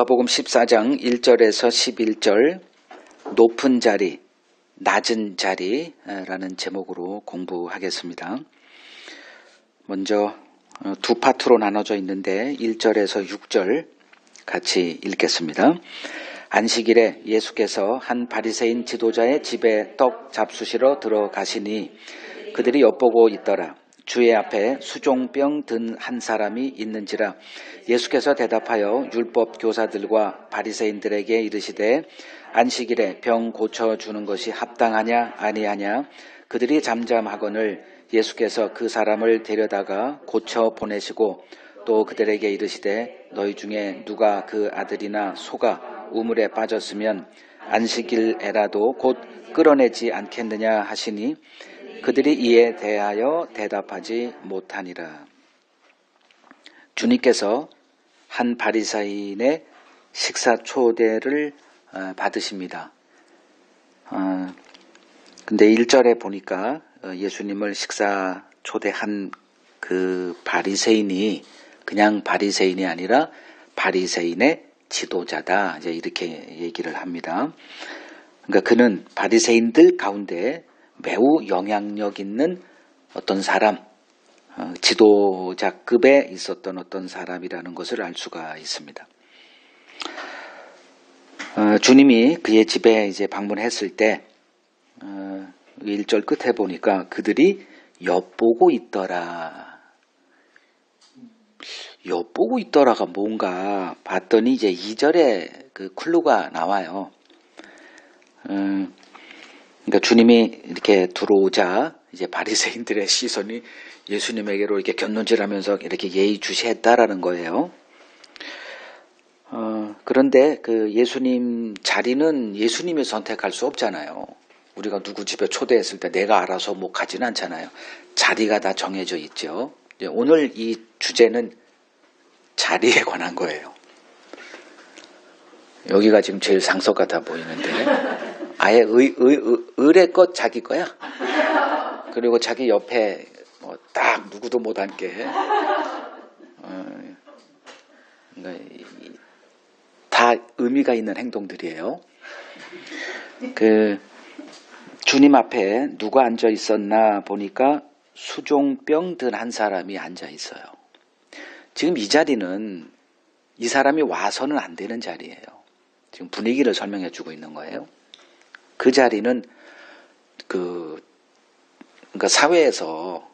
누가복음 14장 1절에서 11절 높은 자리, 낮은 자리라는 제목으로 공부하겠습니다. 먼저 두 파트로 나눠져 있는데 1절에서 6절 같이 읽겠습니다. 안식일에 예수께서 한 바리새인 지도자의 집에 떡 잡수시러 들어가시니 그들이 엿보고 있더라. 주의 앞에 수종병 든 한 사람이 있는지라. 예수께서 대답하여 율법 교사들과 바리새인들에게 이르시되 안식일에 병 고쳐주는 것이 합당하냐 아니하냐. 그들이 잠잠하거늘 예수께서 그 사람을 데려다가 고쳐 보내시고 또 그들에게 이르시되 너희 중에 누가 그 아들이나 소가 우물에 빠졌으면 안식일에라도 곧 끌어내지 않겠느냐 하시니 그들이 이에 대하여 대답하지 못하니라. 주님께서 한 바리새인의 식사 초대를 받으십니다. 근데 1절에 보니까 예수님을 식사 초대한 그 바리새인이 그냥 바리새인이 아니라 바리새인의 지도자다. 이제 이렇게 얘기를 합니다. 그러니까 그는 바리새인들 가운데 매우 영향력 있는 어떤 사람, 지도자급에 있었던 어떤 사람이라는 것을 알 수가 있습니다. 주님이 그의 집에 이제 방문했을 때 1절 끝에 보니까 그들이 엿보고 있더라. 엿보고 있더라가 뭔가 봤더니 이제 2절에 그 클루가 나와요. 그러니까 주님이 이렇게 들어오자 이제 바리새인들의 시선이 예수님에게로 이렇게 곁눈질하면서 이렇게 예의주시했다라는 거예요. 그런데 그 예수님 자리는 예수님이 선택할 수 없잖아요. 우리가 누구 집에 초대했을 때 내가 알아서 뭐 가지는 않잖아요. 자리가 다 정해져 있죠. 오늘 이 주제는 자리에 관한 거예요. 여기가 지금 제일 상석 같아 보이는데 아예 의뢰껏 자기 거야. 그리고 자기 옆에 뭐 딱 누구도 못 앉게 다 의미가 있는 행동들이에요. 그 주님 앞에 누가 앉아 있었나 보니까 수종병 든 한 사람이 앉아 있어요. 지금 이 자리는 이 사람이 와서는 안 되는 자리예요. 지금 분위기를 설명해 주고 있는 거예요. 그 자리는 그러니까 사회에서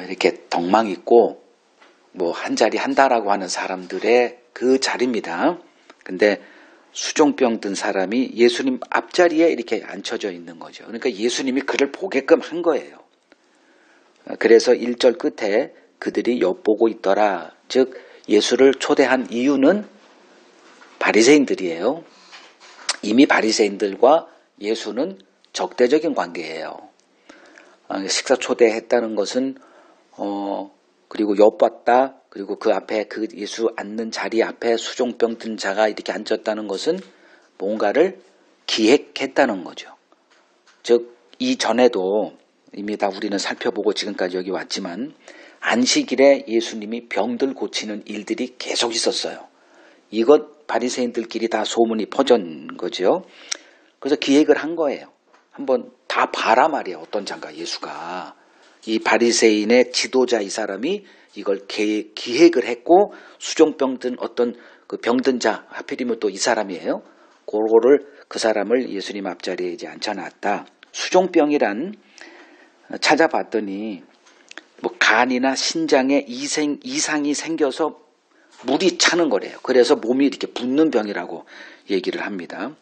이렇게 덕망 있고 뭐 한 자리 한다라고 하는 사람들의 그 자리입니다. 근데 수종병 든 사람이 예수님 앞자리에 이렇게 앉혀져 있는 거죠. 그러니까 예수님이 그를 보게끔 한 거예요. 그래서 1절 끝에 그들이 엿보고 있더라. 즉 예수를 초대한 이유는 바리새인들이에요. 이미 바리새인들과 예수는 적대적인 관계예요. 식사 초대했다는 것은 그리고 엿봤다. 그리고 그 앞에 그 예수 앉는 자리 앞에 수종병 든 자가 이렇게 앉았다는 것은 뭔가를 기획했다는 거죠. 즉 이전에도 이미 다 우리는 살펴보고 지금까지 여기 왔지만 안식일에 예수님이 병들 고치는 일들이 계속 있었어요. 이것 바리새인들끼리 다 소문이 퍼진 거죠. 그래서 기획을 한 거예요. 한번 다 봐라 말이에요. 어떤 자가 예수가. 이 바리새인의 지도자 이 사람이 이걸 기획을 했고 수종병 든 어떤 그 병든 자 하필이면 또 이 사람이에요. 그 사람을 예수님 앞자리에 이제 앉혀놨다. 수종병이란 찾아봤더니 뭐 간이나 신장에 이상이 생겨서 물이 차는 거래요. 그래서 몸이 이렇게 붓는 병이라고 얘기를 합니다.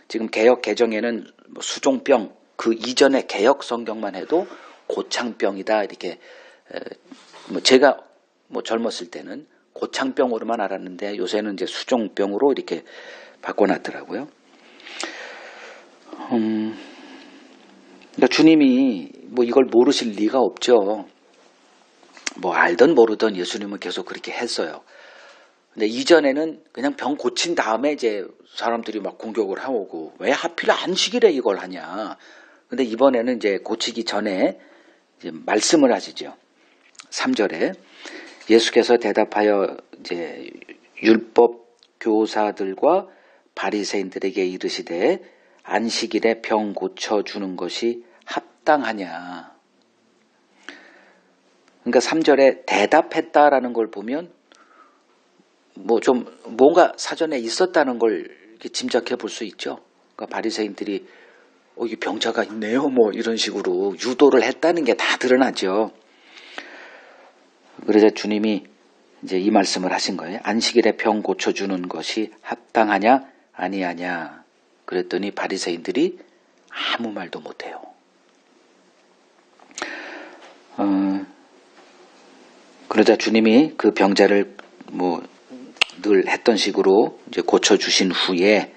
지금 개역 개정에는 수종병 그 이전의 개역 성경만 해도 고창병이다 이렇게 뭐 제가 뭐 젊었을 때는 고창병으로만 알았는데 요새는 이제 수종병으로 이렇게 바꿔놨더라고요. 그러니까 주님이 뭐 이걸 모르실 리가 없죠. 뭐 알던 모르던 예수님은 계속 그렇게 했어요. 근데 이전에는 그냥 병 고친 다음에 이제 사람들이 막 공격을 하고 왜 하필 안식일에 이걸 하냐. 근데 이번에는 이제 고치기 전에 이제 말씀을 하시죠. 3절에 예수께서 대답하여 이제 율법 교사들과 바리새인들에게 이르시되 안식일에 병 고쳐주는 것이 합당하냐. 그러니까 3절에 대답했다라는 걸 보면 뭐 좀 뭔가 사전에 있었다는 걸 이렇게 짐작해 볼 수 있죠. 그러니까 바리새인들이 이 병자가 있네요. 뭐 이런 식으로 유도를 했다는 게 다 드러나죠. 그러자 주님이 이제 이 말씀을 하신 거예요. 안식일에 병 고쳐주는 것이 합당하냐 아니하냐. 그랬더니 바리새인들이 아무 말도 못해요. 그러자 주님이 그 병자를 뭐 늘 했던 식으로 이제 고쳐주신 후에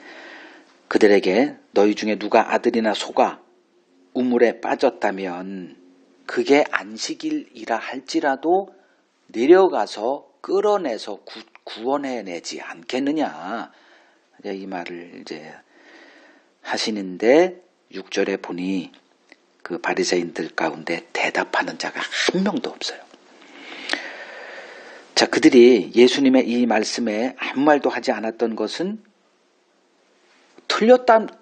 그들에게 너희 중에 누가 아들이나 소가 우물에 빠졌다면 그게 안식일이라 할지라도 내려가서 끌어내서 구원해내지 않겠느냐. 이 말을 이제 하시는데 6절에 보니 그 바리새인들 가운데 대답하는 자가 한 명도 없어요. 자, 그들이 예수님의 이 말씀에 아무 말도 하지 않았던 것은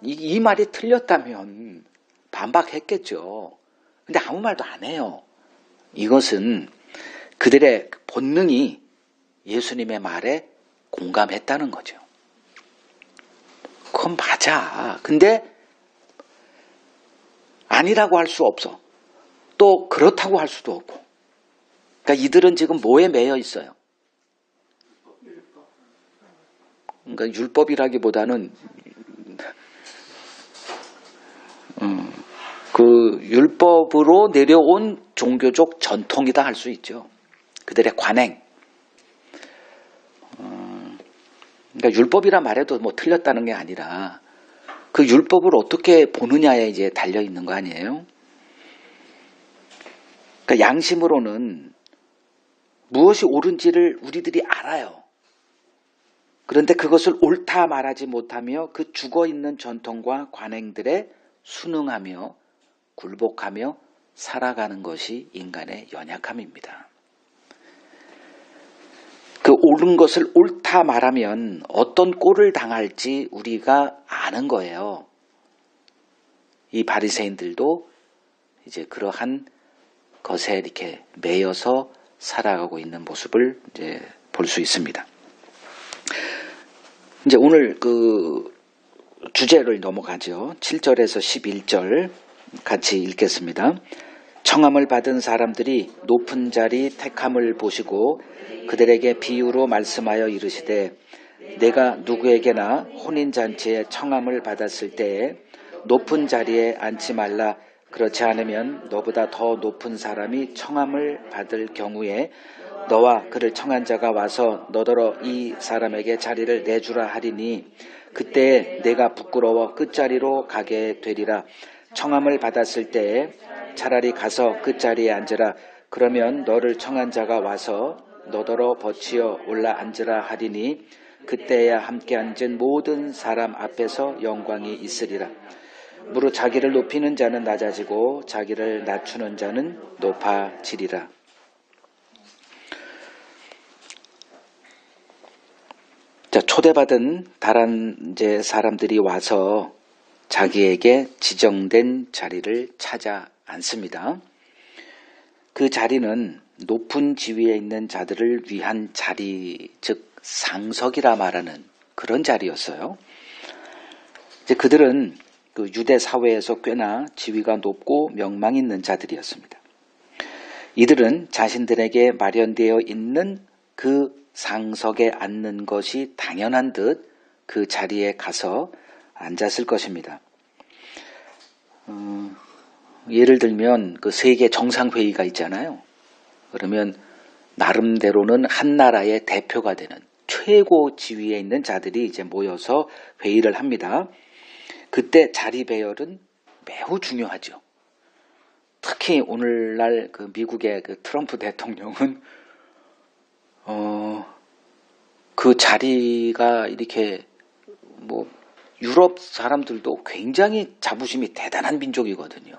이 말이 틀렸다면 반박했겠죠. 근데 아무 말도 안 해요. 이것은 그들의 본능이 예수님의 말에 공감했다는 거죠. 그건 맞아. 근데 아니라고 할 수 없어. 또 그렇다고 할 수도 없고. 그러니까 이들은 지금 뭐에 매여 있어요? 그러니까 율법이라기보다는 그 율법으로 내려온 종교적 전통이다 할 수 있죠. 그들의 관행. 그러니까 율법이라 말해도 뭐 틀렸다는 게 아니라 그 율법을 어떻게 보느냐에 이제 달려 있는 거 아니에요? 그러니까 양심으로는 무엇이 옳은지를 우리들이 알아요. 그런데 그것을 옳다 말하지 못하며 그 죽어있는 전통과 관행들에 순응하며 굴복하며 살아가는 것이 인간의 연약함입니다. 그 옳은 것을 옳다 말하면 어떤 꼴을 당할지 우리가 아는 거예요. 이 바리새인들도 이제 그러한 것에 이렇게 매여서 살아가고 있는 모습을 이제 볼 수 있습니다. 이제 오늘 그 주제를 넘어가죠. 7절에서 11절 같이 읽겠습니다. 청함을 받은 사람들이 높은 자리 택함을 보시고 그들에게 비유로 말씀하여 이르시되 내가 누구에게나 혼인잔치에 청함을 받았을 때에 높은 자리에 앉지 말라. 그렇지 않으면 너보다 더 높은 사람이 청함을 받을 경우에 너와 그를 청한 자가 와서 너더러 이 사람에게 자리를 내주라 하리니 그때 내가 부끄러워 끝자리로 가게 되리라. 청함을 받았을 때에 차라리 가서 끝자리에 앉으라. 그러면 너를 청한 자가 와서 너더러 버치어 올라 앉으라 하리니 그때야 함께 앉은 모든 사람 앞에서 영광이 있으리라. 무릇 자기를 높이는 자는 낮아지고 자기를 낮추는 자는 높아지리라. 자, 초대받은 다란제 사람들이 와서 자기에게 지정된 자리를 찾아 앉습니다. 그 자리는 높은 지위에 있는 자들을 위한 자리, 즉 상석이라 말하는 그런 자리였어요. 이제 그들은 그 유대 사회에서 꽤나 지위가 높고 명망 있는 자들이었습니다. 이들은 자신들에게 마련되어 있는 그 상석에 앉는 것이 당연한 듯 그 자리에 가서 앉았을 것입니다. 예를 들면 그 세계 정상회의가 있잖아요. 그러면 나름대로는 한 나라의 대표가 되는 최고 지위에 있는 자들이 이제 모여서 회의를 합니다. 그때 자리 배열은 매우 중요하죠. 특히 오늘날 그 미국의 그 트럼프 대통령은 그 자리가 이렇게 뭐 유럽 사람들도 굉장히 자부심이 대단한 민족이거든요.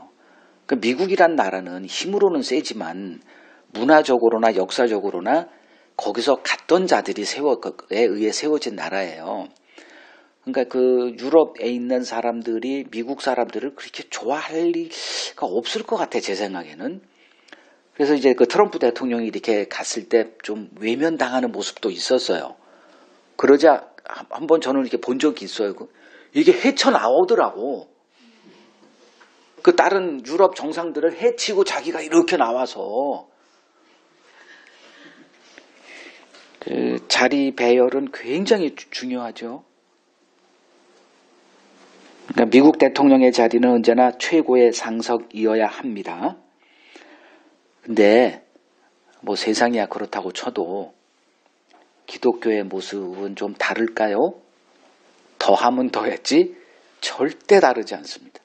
그러니까 미국이란 나라는 힘으로는 세지만 문화적으로나 역사적으로나 거기서 갔던 자들에 의해 세워진 나라예요. 그러니까 그 유럽에 있는 사람들이 미국 사람들을 그렇게 좋아할 리가 없을 것 같아, 제 생각에는. 그래서 이제 그 트럼프 대통령이 이렇게 갔을 때 좀 외면당하는 모습도 있었어요. 그러자 한번 저는 이렇게 본 적이 있어요. 이게 헤쳐나오더라고. 그 다른 유럽 정상들을 해치고 자기가 이렇게 나와서. 그 자리 배열은 굉장히 중요하죠. 그러니까 미국 대통령의 자리는 언제나 최고의 상석이어야 합니다. 근데 뭐 세상이야 그렇다고 쳐도 기독교의 모습은 좀 다를까요? 더하면 더했지 절대 다르지 않습니다.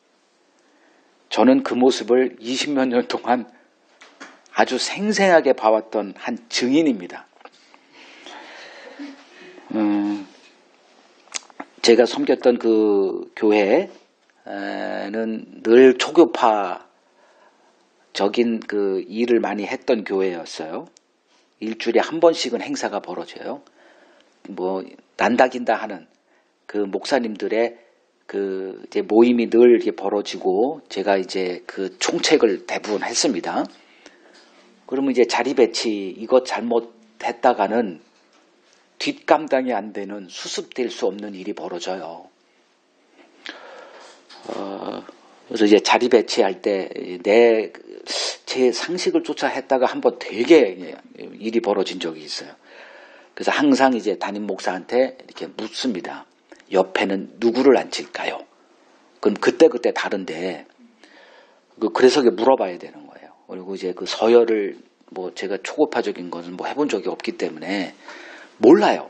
저는 그 모습을 20몇 년 동안 아주 생생하게 봐왔던 한 증인입니다. 제가 섬겼던 그 교회는 늘 초교파적인 그 일을 많이 했던 교회였어요. 일주일에 한 번씩은 행사가 벌어져요. 뭐 난다긴다 하는 그 목사님들의 그 이제 모임이 늘 이렇게 벌어지고 제가 이제 그 총책을 대부분 했습니다. 그러면 이제 자리 배치 이것 잘못했다가는 뒷감당이 안 되는 수습될 수 없는 일이 벌어져요. 그래서 이제 자리 배치할 때 제 상식을 쫓아 했다가 한번 되게 일이 벌어진 적이 있어요. 그래서 항상 이제 담임 목사한테 이렇게 묻습니다. 옆에는 누구를 앉힐까요? 그럼 그때 다른데 그래서 물어봐야 되는 거예요. 그리고 이제 그 서열을 뭐 제가 초급파적인 것은 뭐 해본 적이 없기 때문에 몰라요.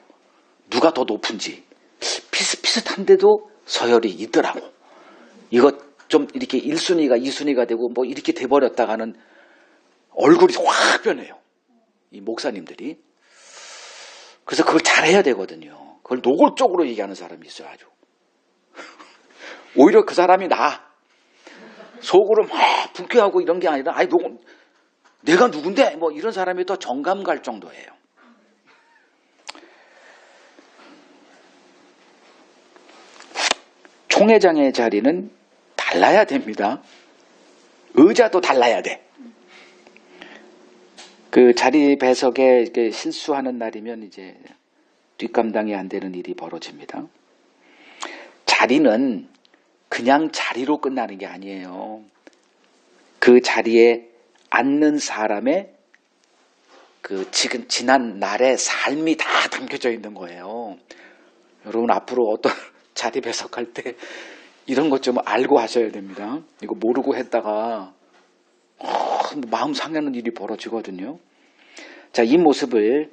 누가 더 높은지. 비슷비슷한데도 서열이 있더라고. 이거 좀 이렇게 1순위가 2순위가 되고 뭐 이렇게 돼버렸다가는 얼굴이 확 변해요. 이 목사님들이. 그래서 그걸 잘해야 되거든요. 그걸 노골적으로 얘기하는 사람이 있어요, 아주. 오히려 그 사람이 속으로 막 불쾌하고 이런 게 아니라, 내가 누군데? 뭐 이런 사람이 더 정감 갈 정도예요. 총회장의 자리는 달라야 됩니다. 의자도 달라야 돼. 그 자리 배석에 실수하는 날이면 이제 뒷감당이 안 되는 일이 벌어집니다. 자리는 그냥 자리로 끝나는 게 아니에요. 그 자리에 앉는 사람의 그 지금 지난 날의 삶이 다 담겨져 있는 거예요. 여러분 앞으로 어떤 자리 배석할 때 이런 것 좀 알고 하셔야 됩니다. 이거 모르고 했다가 마음 상하는 일이 벌어지거든요. 자, 이 모습을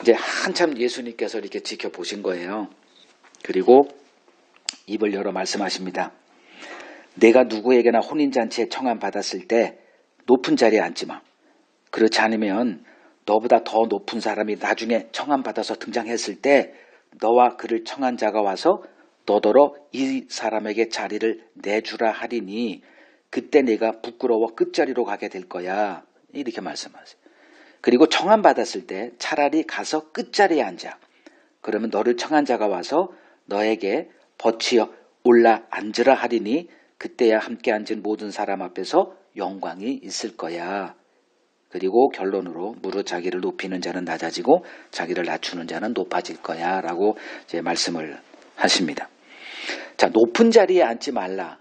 이제 한참 예수님께서 이렇게 지켜보신 거예요. 그리고 입을 열어 말씀하십니다. 내가 누구에게나 혼인잔치에 청함받았을 때 높은 자리에 앉지 마. 그렇지 않으면 너보다 더 높은 사람이 나중에 청함받아서 등장했을 때 너와 그를 청한 자가 와서 너더러 이 사람에게 자리를 내주라 하리니 그때 내가 부끄러워 끝자리로 가게 될 거야. 이렇게 말씀하세요. 그리고 청함받았을 때 차라리 가서 끝자리에 앉아. 그러면 너를 청한 자가 와서 너에게 버치어 올라 앉으라 하리니 그때야 함께 앉은 모든 사람 앞에서 영광이 있을 거야. 그리고 결론으로 무릇 자기를 높이는 자는 낮아지고 자기를 낮추는 자는 높아질 거야 라고 이제 말씀을 하십니다. 자, 높은 자리에 앉지 말라.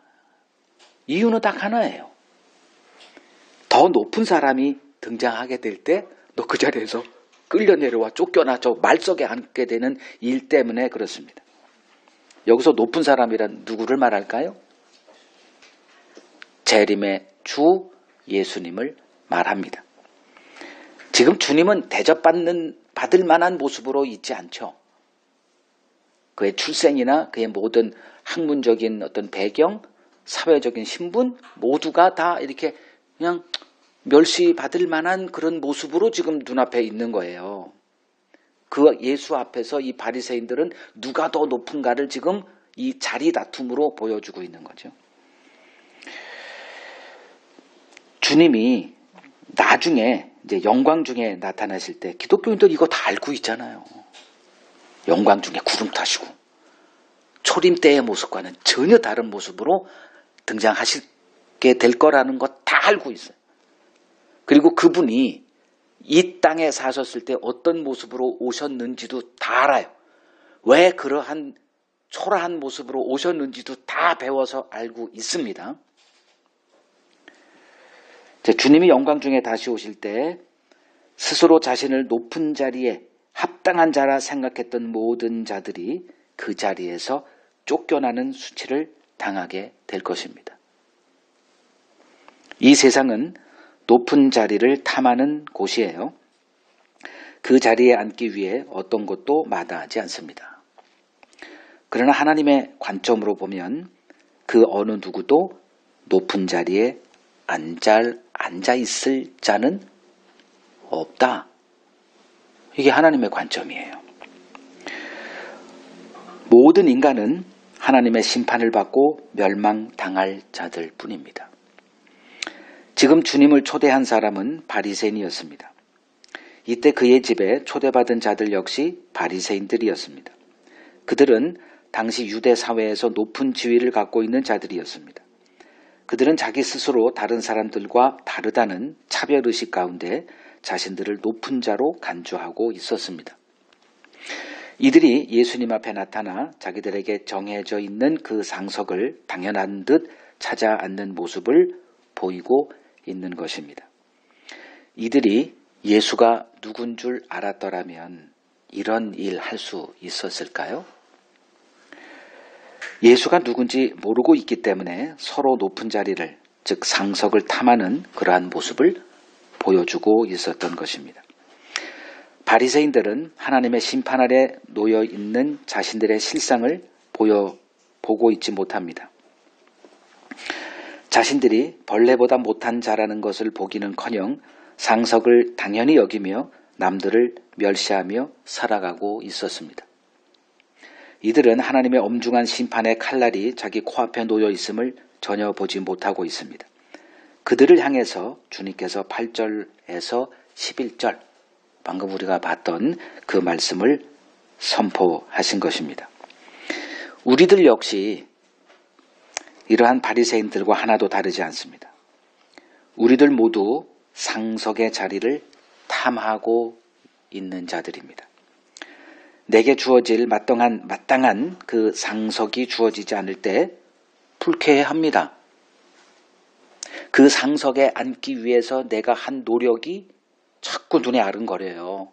이유는 딱 하나예요. 더 높은 사람이 등장하게 될 때 너 그 자리에서 끌려 내려와 쫓겨나 저 말석에 앉게 되는 일 때문에 그렇습니다. 여기서 높은 사람이란 누구를 말할까요? 재림의 주 예수님을 말합니다. 지금 주님은 받을 만한 모습으로 있지 않죠. 그의 출생이나 그의 모든 학문적인 어떤 배경, 사회적인 신분 모두가 다 이렇게 그냥 멸시받을 만한 그런 모습으로 지금 눈앞에 있는 거예요. 그 예수 앞에서 이 바리새인들은 누가 더 높은가를 지금 이 자리 다툼으로 보여주고 있는 거죠. 주님이 나중에 이제 영광 중에 나타나실 때 기독교인들 이거 다 알고 있잖아요. 영광 중에 구름 타시고 초림 때의 모습과는 전혀 다른 모습으로 등장하시게 될 거라는 것 다 알고 있어요. 그리고 그분이 이 땅에 사셨을 때 어떤 모습으로 오셨는지도 다 알아요. 왜 그러한 초라한 모습으로 오셨는지도 다 배워서 알고 있습니다. 주님이 영광 중에 다시 오실 때 스스로 자신을 높은 자리에 합당한 자라 생각했던 모든 자들이 그 자리에서 쫓겨나는 수치를 당하게 될 것입니다. 이 세상은 높은 자리를 탐하는 곳이에요. 그 자리에 앉기 위해 어떤 것도 마다하지 않습니다. 그러나 하나님의 관점으로 보면 그 어느 누구도 높은 자리에 앉아 있을 자는 없다. 이게 하나님의 관점이에요. 모든 인간은 하나님의 심판을 받고 멸망당할 자들 뿐입니다. 지금 주님을 초대한 사람은 바리새인이었습니다. 이때 그의 집에 초대받은 자들 역시 바리새인들이었습니다. 그들은 당시 유대 사회에서 높은 지위를 갖고 있는 자들이었습니다. 그들은 자기 스스로 다른 사람들과 다르다는 차별의식 가운데 자신들을 높은 자로 간주하고 있었습니다. 이들이 예수님 앞에 나타나 자기들에게 정해져 있는 그 상석을 당연한 듯 찾아 앉는 모습을 보이고 있는 것입니다. 이들이 예수가 누군 줄 알았더라면 이런 일 할 수 있었을까요? 예수가 누군지 모르고 있기 때문에 서로 높은 자리를, 즉 상석을 탐하는 그러한 모습을 보여주고 있었던 것입니다. 바리새인들은 하나님의 심판 아래 놓여 있는 자신들의 실상을 보고 있지 못합니다. 자신들이 벌레보다 못한 자라는 것을 보기는커녕 상석을 당연히 여기며 남들을 멸시하며 살아가고 있었습니다. 이들은 하나님의 엄중한 심판의 칼날이 자기 코앞에 놓여 있음을 전혀 보지 못하고 있습니다. 그들을 향해서 주님께서 8절에서 11절, 방금 우리가 봤던 그 말씀을 선포하신 것입니다. 우리들 역시 이러한 바리새인들과 하나도 다르지 않습니다. 우리들 모두 상석의 자리를 탐하고 있는 자들입니다. 내게 주어질 마땅한 그 상석이 주어지지 않을 때 불쾌해합니다. 그 상석에 앉기 위해서 내가 한 노력이 자꾸 눈에 아른거려요.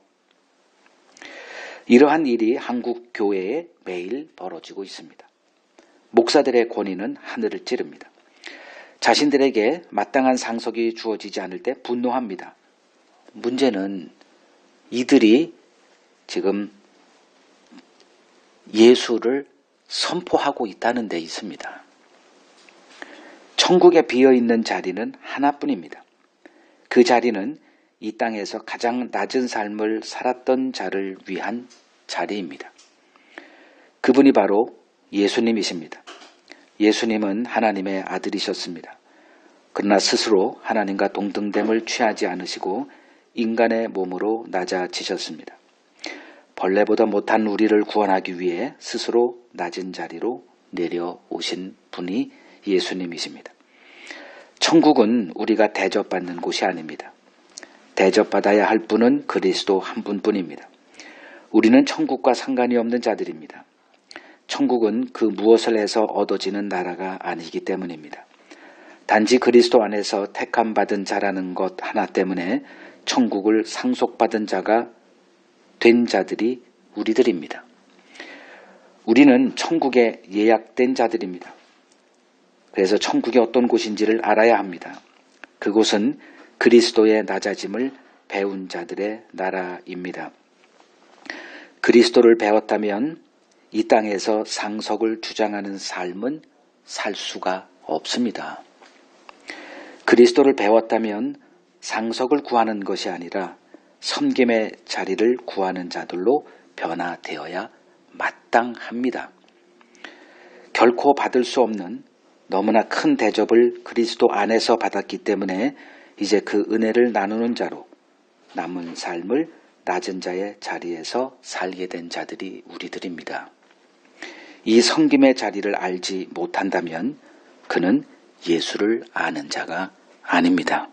이러한 일이 한국 교회에 매일 벌어지고 있습니다. 목사들의 권위는 하늘을 찌릅니다. 자신들에게 마땅한 상석이 주어지지 않을 때 분노합니다. 문제는 이들이 지금 예수를 선포하고 있다는 데 있습니다. 천국에 비어있는 자리는 하나뿐입니다. 그 자리는 이 땅에서 가장 낮은 삶을 살았던 자를 위한 자리입니다. 그분이 바로 예수님이십니다. 예수님은 하나님의 아들이셨습니다. 그러나 스스로 하나님과 동등됨을 취하지 않으시고 인간의 몸으로 낮아지셨습니다. 벌레보다 못한 우리를 구원하기 위해 스스로 낮은 자리로 내려오신 분이 예수님이십니다. 천국은 우리가 대접받는 곳이 아닙니다. 대접받아야 할 분은 그리스도 한 분뿐입니다. 우리는 천국과 상관이 없는 자들입니다. 천국은 그 무엇을 해서 얻어지는 나라가 아니기 때문입니다. 단지 그리스도 안에서 택함 받은 자라는 것 하나 때문에 천국을 상속받은 자가 된 자들이 우리들입니다. 우리는 천국에 예약된 자들입니다. 그래서 천국이 어떤 곳인지를 알아야 합니다. 그곳은 그리스도의 낮아짐을 배운 자들의 나라입니다. 그리스도를 배웠다면 이 땅에서 상석을 주장하는 삶은 살 수가 없습니다. 그리스도를 배웠다면 상석을 구하는 것이 아니라 섬김의 자리를 구하는 자들로 변화되어야 마땅합니다. 결코 받을 수 없는 너무나 큰 대접을 그리스도 안에서 받았기 때문에 이제 그 은혜를 나누는 자로 남은 삶을 낮은 자의 자리에서 살게 된 자들이 우리들입니다. 이 섬김의 자리를 알지 못한다면 그는 예수를 아는 자가 아닙니다.